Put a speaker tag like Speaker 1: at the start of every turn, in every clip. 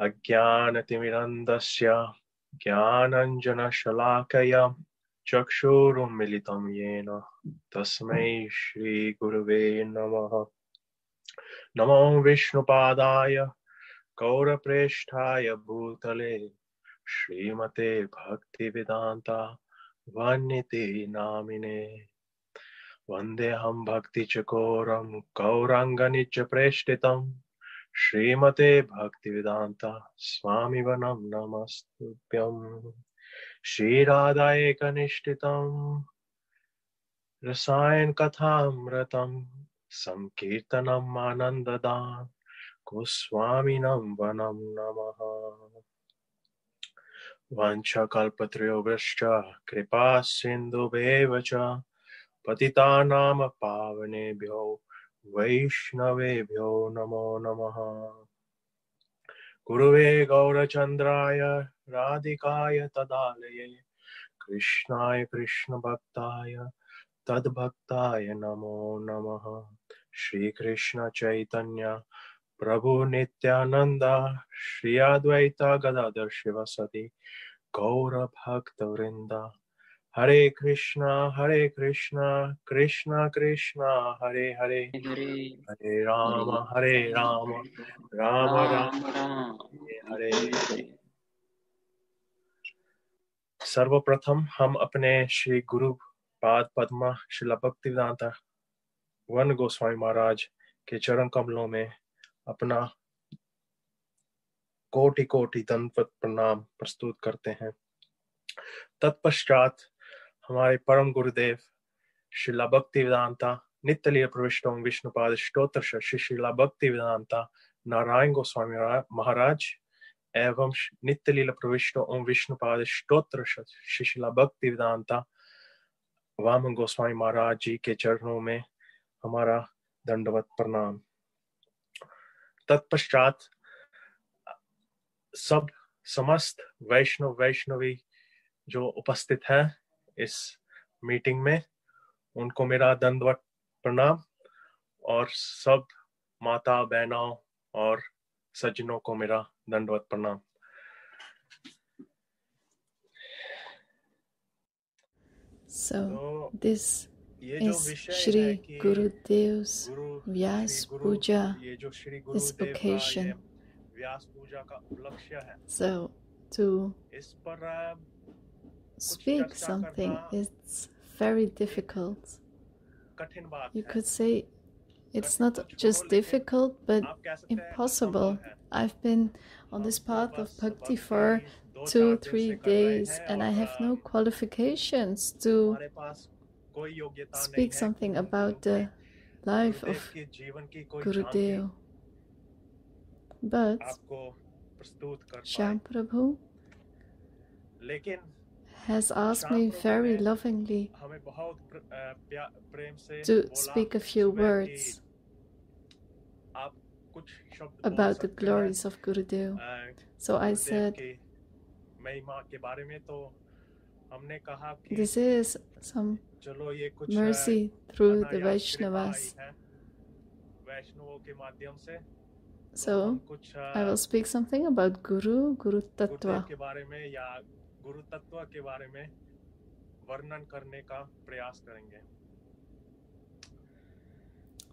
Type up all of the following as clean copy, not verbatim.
Speaker 1: अज्ञानतिमिरन्धस्य ज्ञानाञ्जनशलाकया चक्षुरुन्मिलितं येन तस्मै श्रीगुरुवे नमः। नमो विष्णुपादाय गौरप्रेष्ठाय भूतले श्रीमते भक्तिवेदान्ता वन्निते नामिने। वन्देऽहं भक्तिचकोरं गौराङ्गनिच प्रेष्ठितं श्रीमते भक्तिवेदान्ता स्वामिवनं नमस्तुभ्यं। श्रीराधाएकनिष्ठितं रसायन कथामृतं संकीर्तनम् आनन्ददां गोस्वामिनं वनं नमः। वंशकल्पत्रयोगश्च कृपा सिन्धुभ्येव च पतितानां पावनेभ्यो वैष्णवेभ्यो नमो नमः। गुरुवे गौरचन्द्राय राधिकाय तदालये कृष्णाय कृष्णभक्ताय तद्भक्ताय नमो नमः। श्री कृष्ण चैतन्य प्रभु नित्यानंद श्री अद्वैता गदाधर शिवासादि गौर भक्त वृंदा। हरे कृष्णा कृष्णा कृष्णा हरे हरे हरे राम राम राम हरे हरे। सर्वप्रथम हम अपने श्री गुरु पाद पद्मा श्रील भक्तिवेदांत वन गोस्वामी महाराज के चरण कमलों में अपना कोटि कोटि दंडवत प्रणाम प्रस्तुत करते हैं। तत्पश्चात हमारे परम गुरुदेव श्रीला भक्तिवेदांता नित्य लीला प्रविष्ट ओम विष्णुपाद स्तोत्र श्री श्रीला भक्तिवेदांता नारायण गोस्वामी महाराज एवं नित्य लीला प्रविष्ट ओम विष्णुपाद स्तोत्र श्री श्रीला भक्तिवेदांता वामन गोस्वामी महाराज जी के चरणों में हमारा दंडवत प्रणाम। तत्पश्चात सब समस्त वैष्णव वैष्णवी जो उपस्थित हैं इस मीटिंग में उनको मेरा दंडवत प्रणाम और सब माता बहनों और सज्जनों को मेरा दंडवत प्रणाम।
Speaker 2: So this is Shri Gurudev's Vyas Puja, this occasion. So to speak something is very difficult. You could say it's not just difficult but impossible. I've been on this path of bhakti for 2-3 days and I have no qualifications to speak something about the life of Gurudev. But Shyam Prabhu has asked me very lovingly to speak a few words about the glories of Gurudev. So I said, this is some mercy through the Vaishnavas. So I will speak something about Guru Tattva.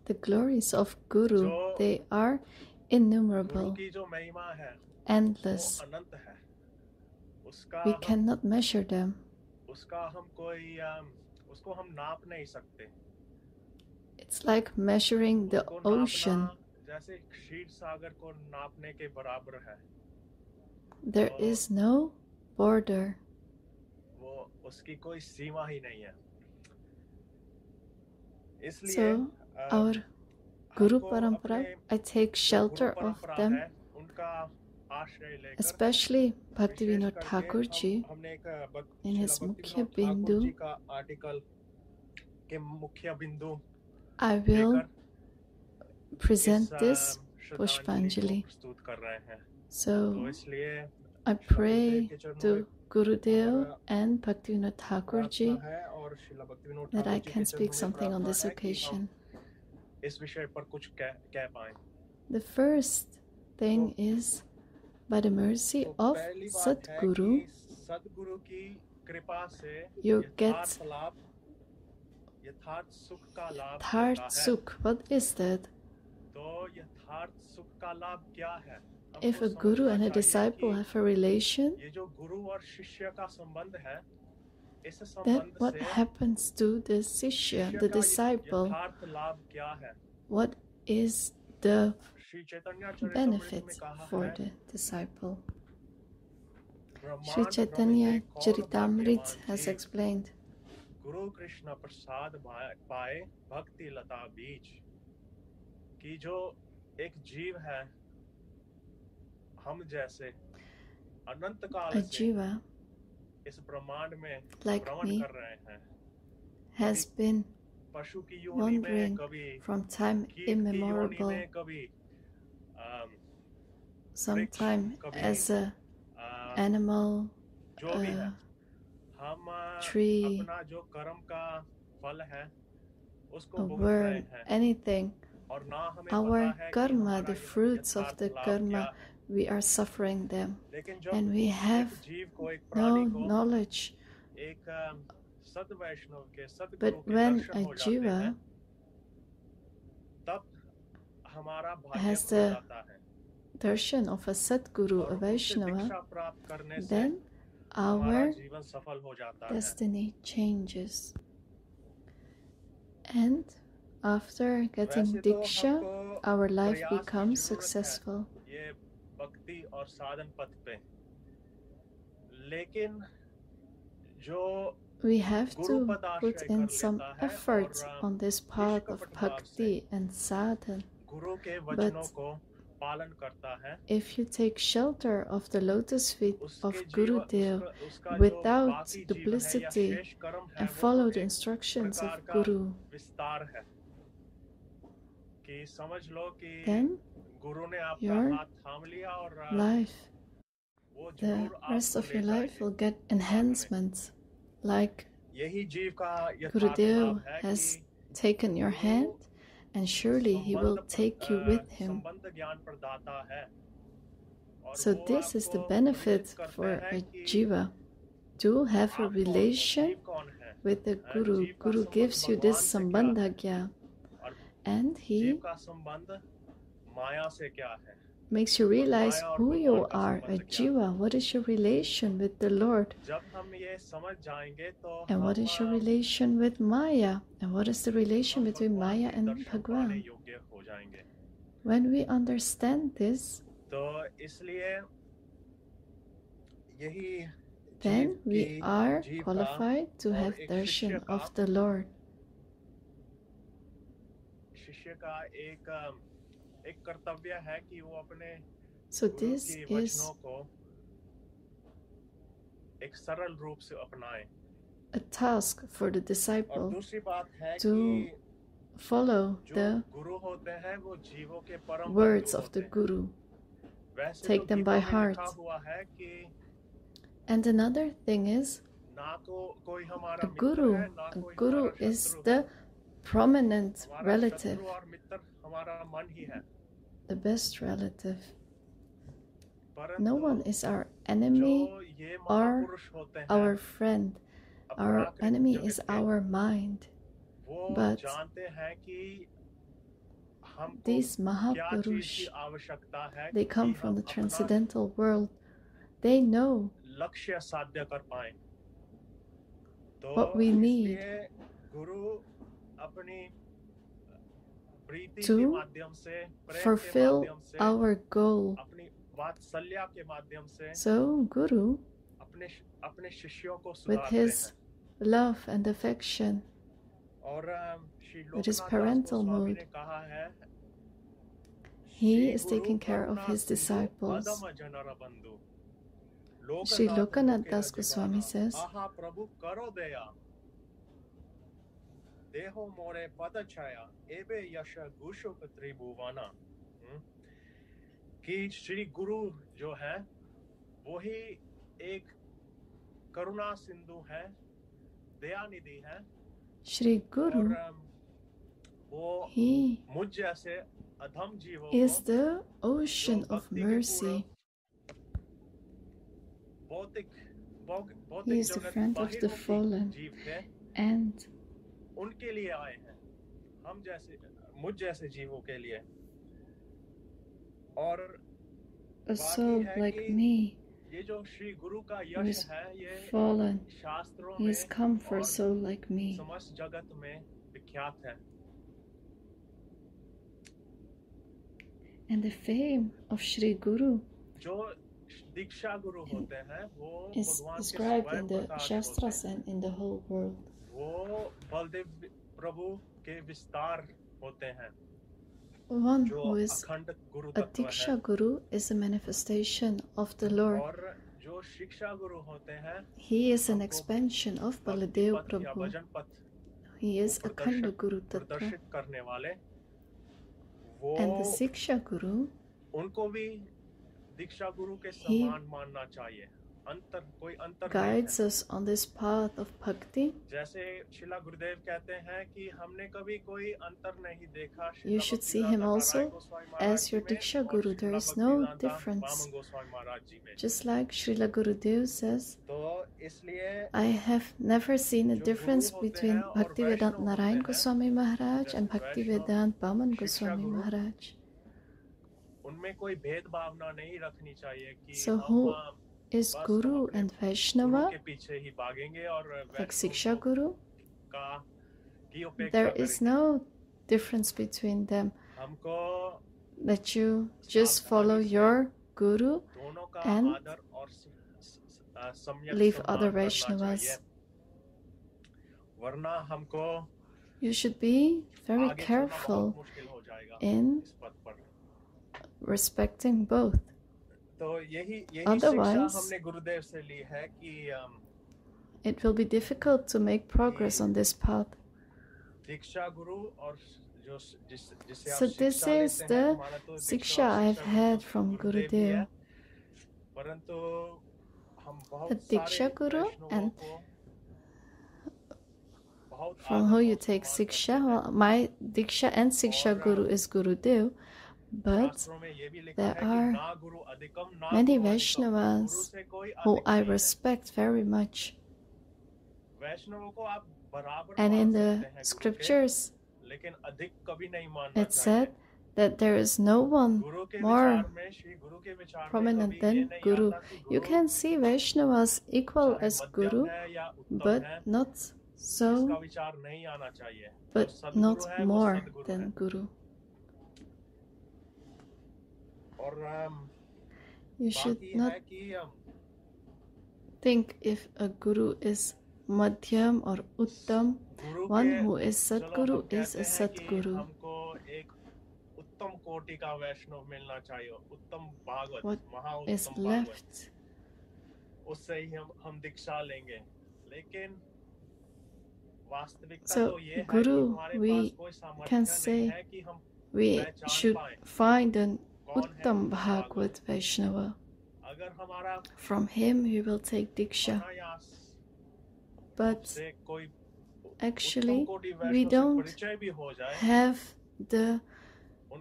Speaker 2: The glories of Guru, they are innumerable, endless. We cannot measure them. It's like measuring the ocean. There is no border. So our Guru Parampara, I take shelter of them, especially Bhaktivinoda Thakur ji in his Mukhya Bindu. I will present this Pushpanjali. So I pray to Gurudev and Bhaktivinoda Thakur ji that I can speak something on this occasion. The first thing is by the mercy of Sadguru, you get Yatharth Sukh. What is that? If a guru and a disciple have a relation, then what happens to the Sishya, the disciple? What is the benefit for the disciple? Sri Chaitanya Charitamrita has explained,
Speaker 1: Guru Krishna Prasad पाए भक्ति लता बीज कि जो एक जीव है हम जैसे अनंत काल से इस ब्रह्मांड में भ्रमण कर रहे हैं
Speaker 2: has been wandering from time immemorable, sometime as an animal, a tree, a worm, anything. Our karma, the fruits of the karma, we are suffering them, and we have no knowledge. But when a jiva has the darshan of a Sadguru, a Vaishnava, then our destiny changes. And after getting Diksha, our life becomes successful. We have to put in some effort on this path of bhakti and sadhana. But if you take shelter of the lotus feet of Gurudev without duplicity and follow the instructions of Guru, then your life, the rest of your life will get enhancements. Like Gurudev has taken your hand, and surely he will take you with him. So this is the benefit for a jiva, to have a relation with the Guru. Guru gives you this sambandha gyan, and he makes you realize who you are, a jiva. What is your relation with the Lord? And what is your relation with Maya? And what is the relation between Maya and Bhagwan? When we understand this, then we are qualified to have darshan of the Lord. So this is a task for the disciple to follow the words of the Guru, take them by heart. And another thing is, a guru is the prominent relative, the best relative. No one is our enemy or our friend. Our enemy is our mind. But these Mahapurush, they come from the transcendental world. They know what we need to fulfill our goal. So Guru, with his love and affection, with his parental mood, he is taking care of his disciples. Sri Lokanath Das Goswami says,
Speaker 1: कि श्री गुरु जो है वो ही एक करुणा सिंधु है, दयानिधि है.
Speaker 2: Shri Guru, he is the ocean of mercy. He is the friend of the fallen, and
Speaker 1: उनके लिए आए हैं, हम जैसे मुझ जैसे जीवों के लिए। और
Speaker 2: a soul like me
Speaker 1: ये जो श्री गुरु का
Speaker 2: who
Speaker 1: यश
Speaker 2: is
Speaker 1: है, ये
Speaker 2: fallen,
Speaker 1: शास्त्रों
Speaker 2: he has
Speaker 1: में
Speaker 2: come for a
Speaker 1: और
Speaker 2: soul like me.
Speaker 1: समस्त जगत में विख्यात है।
Speaker 2: And the fame of Sri Guru
Speaker 1: जो दीक्षा गुरु होते हैं वो
Speaker 2: is
Speaker 1: भगवान के
Speaker 2: described
Speaker 1: स्वयं
Speaker 2: in the
Speaker 1: प्रकाश
Speaker 2: Shastras
Speaker 1: होते हैं।
Speaker 2: and in the whole world.
Speaker 1: वो बलदेव प्रभु के विस्तार होते हैं।
Speaker 2: One
Speaker 1: जो
Speaker 2: who is
Speaker 1: अखंड गुरु
Speaker 2: a
Speaker 1: तत्व है।
Speaker 2: Diksha Guru is a manifestation of the Lord.
Speaker 1: और जो शिक्षा गुरु होते हैं,
Speaker 2: He is an expansion of Baladev Prabhu. He is Akhanda Guru Tattva.
Speaker 1: प्रदर्शित करने वाले वो
Speaker 2: And the Siksha Guru,
Speaker 1: उनको भी दीक्षा गुरु के समान मानना चाहिए। कोई अंतर
Speaker 2: guides us on this path of bhakti.
Speaker 1: जैसे श्रीला गुरुदेव कहते हैं कि हमने कभी कोई अंतर नहीं देखा।
Speaker 2: You should see him also as your Diksha Guru. There is no difference. Just like Srila Gurudev says, I have never seen a difference between Bhaktivedanta Narayan Goswami Maharaj and Bhaktivedanta Vaman Goswami Maharaj.
Speaker 1: उनमें कोई भेदभावना नहीं रखनी चाहिए कि
Speaker 2: So who is Guru and Vaishnava, like Siksha Guru? There is no difference between them. That you just follow your Guru and leave other Vaishnavas. You should be very careful in respecting both. Otherwise, it will be difficult to make progress on this path. So this is the Siksha I have had from Gurudev. The Diksha Guru, and from who you take Siksha, well, my Diksha and Siksha Guru is Gurudev. But there are many Vaishnavas who I respect very much. And in the scriptures, it said that there is no one more prominent than Guru. You can see Vaishnavas equal as Guru, but not so, but not more than Guru. You should not think if a Guru is Madhyam or Uttam. One who is Satguru is a Satguru. What is left? So, Guru, we can say we should find an Uttam Bhagavad Vaishnava. From him we will take Diksha. But actually we don't have the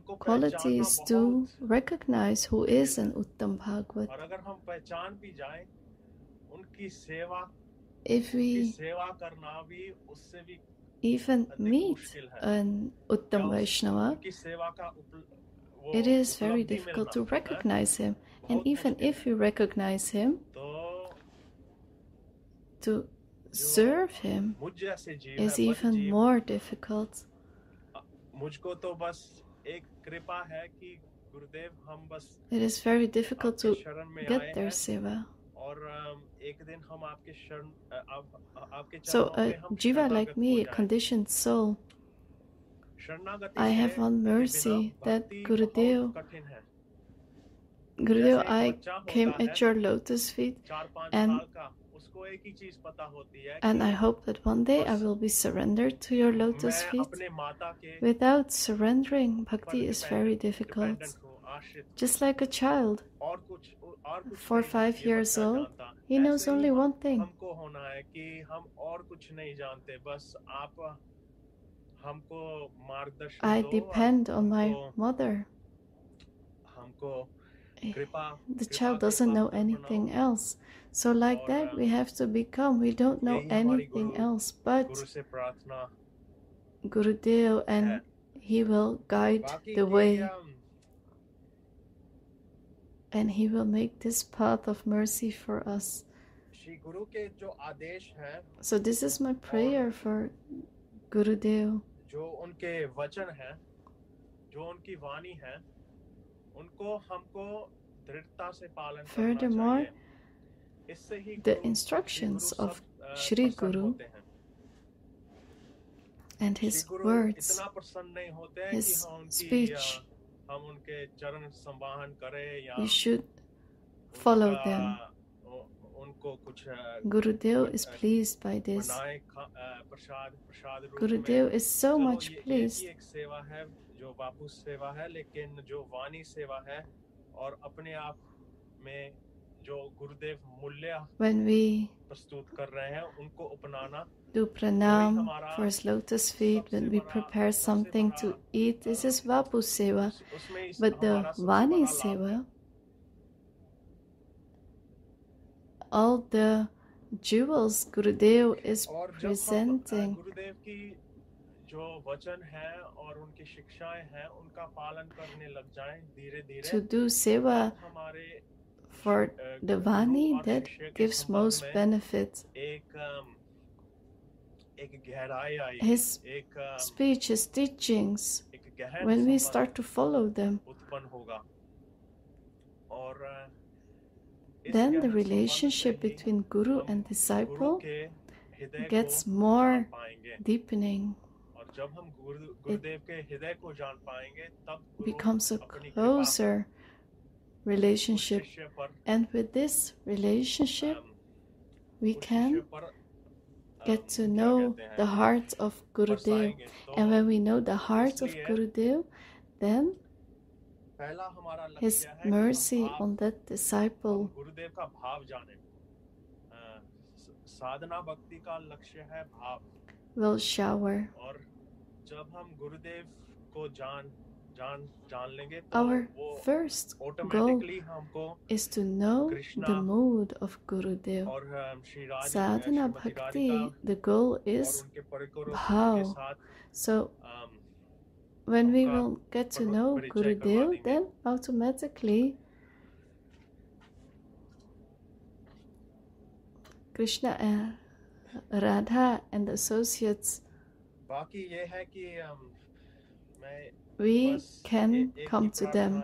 Speaker 2: qualities to recognize who is an Uttam Bhagavad. If we even meet an Uttam Vaishnava, it is very difficult to recognize him. And even if you recognize him, to serve him is even more difficult. It is very difficult to get their seva. So a jiva like me, a conditioned soul, I have one mercy that Gurudev, I came at your lotus feet, and I hope that one day I will be surrendered to your lotus feet. Without surrendering, bhakti is very difficult. Just like a child, 4 or 5 years old, he knows only one thing. I depend on my mother, the child doesn't know anything else. So like that we have to become. We don't know anything else but Gurudev, and he will guide the way. And he will make this path of mercy for us. So this is my prayer for Gurudev. Furthermore, the instructions of Shri Guru and his words, his speech, we should follow them. Gurudev is pleased by this. Gurudev is so much pleased. When we do pranam for his lotus feet, when we prepare something to eat, this is Vapu Seva. But the Vani Seva, all the jewels Gurudev is presenting, to do seva for the Vani, that gives most benefit. His speech, his teachings, when we start to follow them, then the relationship between Guru and disciple gets more deepening. It becomes a closer relationship, and with this relationship we can get to know the heart of Gurudev. And when we know the heart of Gurudev, then his mercy on that disciple will shower. Our first goal is to know the mood of Gurudev. Sadhana Bhakti, the goal is bhav. So when we will get to know Gurudev, then automatically Krishna and Radha and the associates, we can come to them.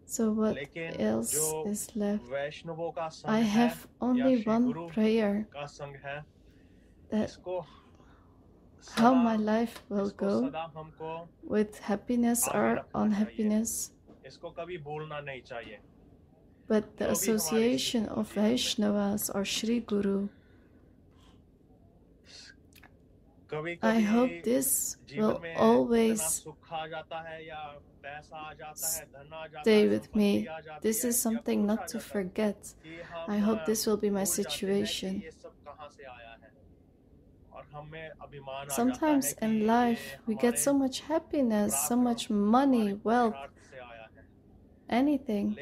Speaker 2: So what else is left? I have only one prayer, that how my life will go, with happiness or unhappiness. But the association of Vaishnavas or Shri Guru, I hope this will always stay with me. This is something not to forget. I hope this will be my situation. Sometimes in life we get so much happiness, so much money, wealth, anything,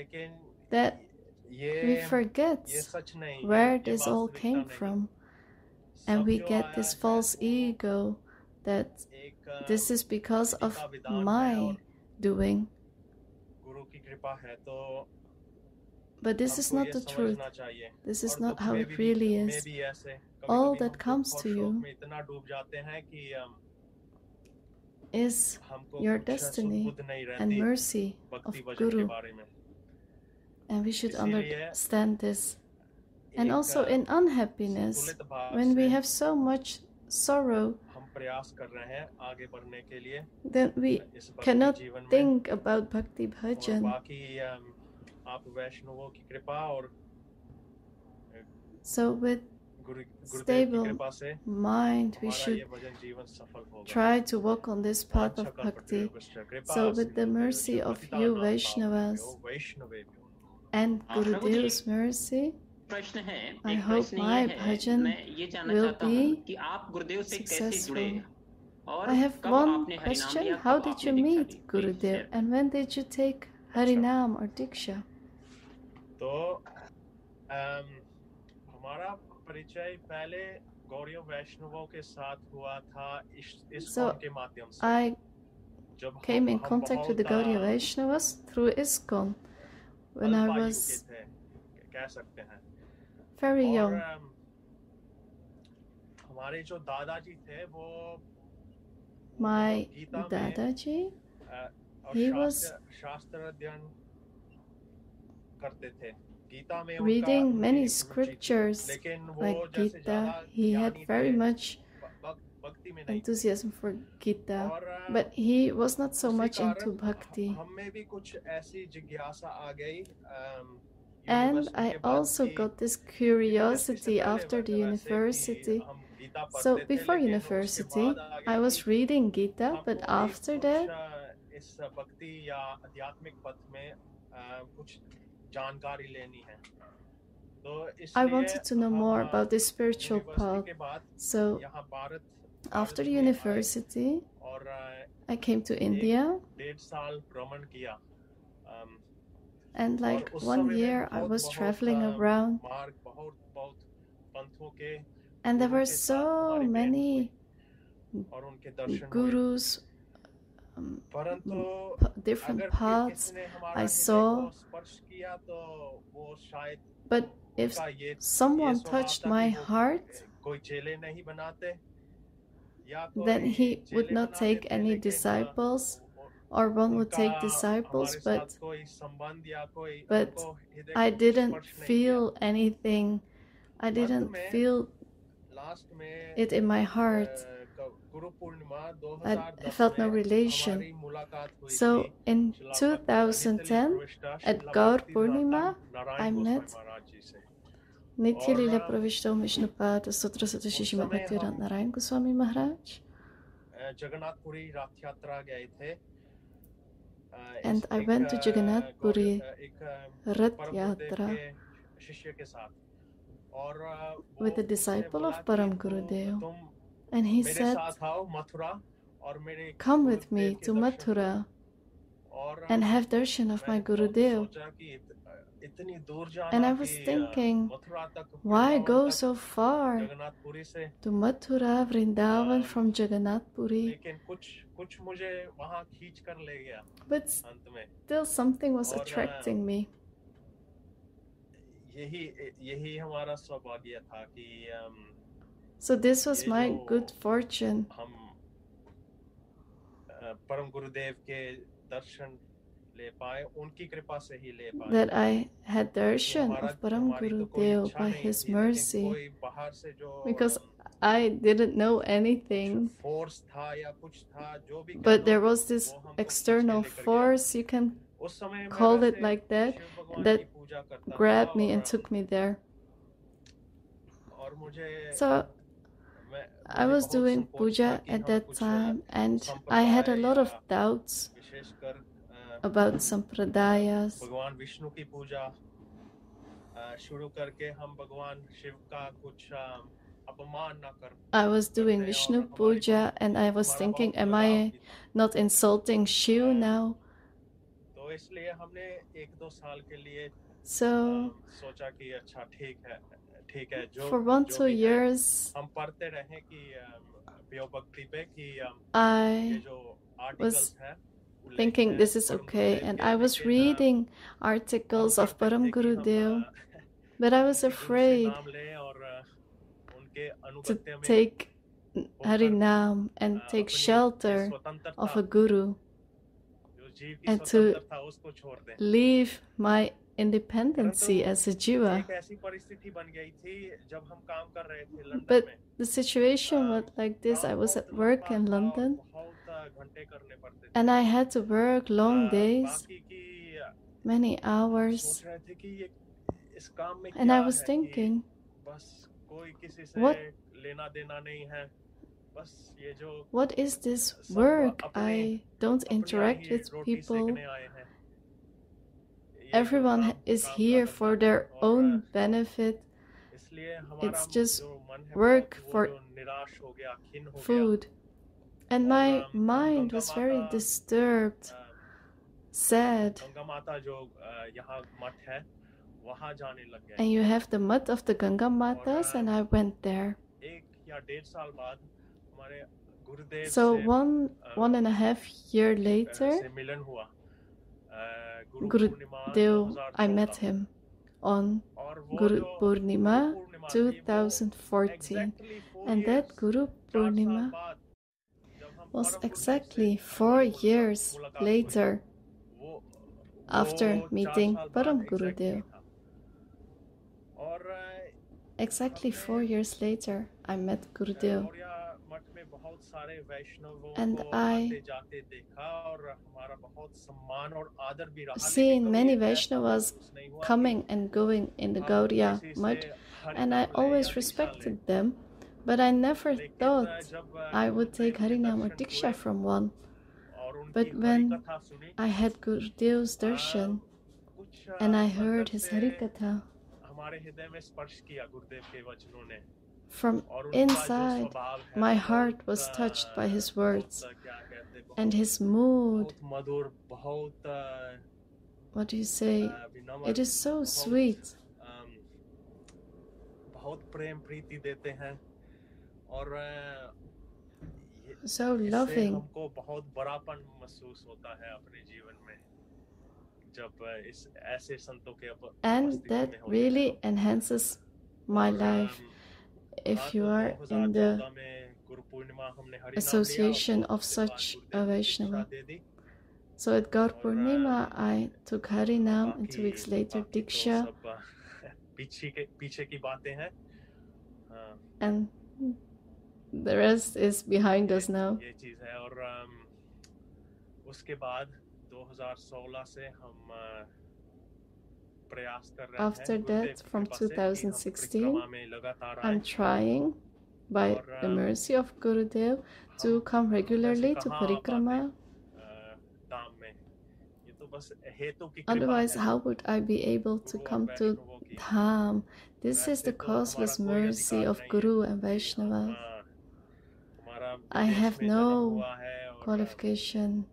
Speaker 2: that we forget where this all came from. And we get this false ego that this is because of my doing. But this is not the truth. This is not how it really is. All that comes to you is your destiny and mercy of Guru. And we should understand this. And also in unhappiness, when we have so much sorrow, then we cannot think about Bhakti Bhajan. So with stable mind, we should try to walk on this path of Bhakti. So with the mercy of you Vaishnavas and Gurudev's mercy, I hope my bhajan will be successful. I have one question. How did you meet Gurudev and when did you take Harinam or Diksha?
Speaker 1: तो हमारा परिचय पहले गौड़ियों वैष्णवों के साथ हुआ था ISKCON के माध्यम से.
Speaker 2: I came in contact with the Gaudiya Vaishnavas through ISKCON when I was very young.
Speaker 1: हमारे जो दादाजी थे वो
Speaker 2: My Dadaji, he was reading many scriptures like Gita. He had very much enthusiasm for Gita, but he was not so much into bhakti. And I also got this curiosity after the university. So before university, I was reading Gita, but after that, I wanted to know more about the spiritual path. So after university, I came to India. And like 1 year, I was traveling around. And there were so many gurus, different paths I saw. But if someone touched my heart, then he would not take any disciples, or one would take disciples, but I didn't feel anything. I didn't feel it in my heart. I felt no relation. So in 2010, at Gaur Purnima, I met Nitya Lila Pravishto Vishnupada Sutra Satashi Srimad Bhaktivedanta Narayan Goswami Maharaj. And I went to Jagannath Puri Rath Yatra with a disciple of Param Gurudev. And he said, come with me to Mathura and have darshan of my Gurudev. And I was thinking, why go so far to Mathura, Vrindavan from Jagannath Puri? But still something was attracting me. So this was my good fortune. That I had darshan of Param Gurudev by his mercy, because I didn't know anything, but there was this external force, you can call it like that, that grabbed me and took me there. So I was doing puja at that time, and I had a lot of doubts about sampradayas. I was doing Vishnu puja and I was thinking, am I not insulting Shiv now? So for 1-2 years I was thinking this is okay, and I was reading articles of Param Gurudev, but I was afraid to take Harinam and take shelter of a guru and to leave my independency as a jiva. But the situation was like this. I was at work in London and I had to work long days, many hours, and I was thinking, what is this work? I don't interact with people. everyone is here for their own benefit. It's just work for food. And my mind was very disturbed, sad. And you have the mud of the Ganga Matas, and I went there. So 1.5 years later, Gurudev, I met him on Guru Purnima 2014. And that Guru Purnima was exactly 4 years later after meeting Param Gurudev. Exactly 4 years later, I met Gurudev. And I seen many Vaishnavas coming and going in the Gaudiya Mutt, and I always respected them, but I never thought I would take Harinam or Diksha from one. But when I had Gurudev's darshan and I heard his Harikatha, from inside, my heart was touched by his words and his mood. What do you say? It is so sweet. So loving. And that really enhances my life. If you are in the association of such a Vaishnava. So at Gaur Purnima, I took Harinam, and 2 weeks later Diksha. And the rest is behind us now. After that, from 2016, I'm trying, by the mercy of Gurudev, to come regularly to Parikrama. Otherwise, how would I be able to come to Dham? This is the causeless mercy of Guru and Vaishnava. I have no qualification.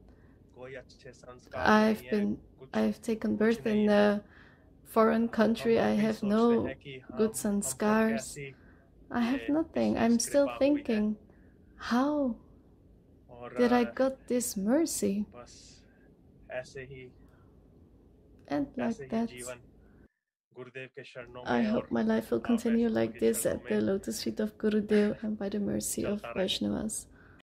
Speaker 2: I've taken birth in a foreign country. I have no good sanskars. I have nothing. I'm still thinking, how did I got this mercy? And like that, I hope my life will continue like this at the lotus feet of Gurudev and by the mercy of Vaishnavas.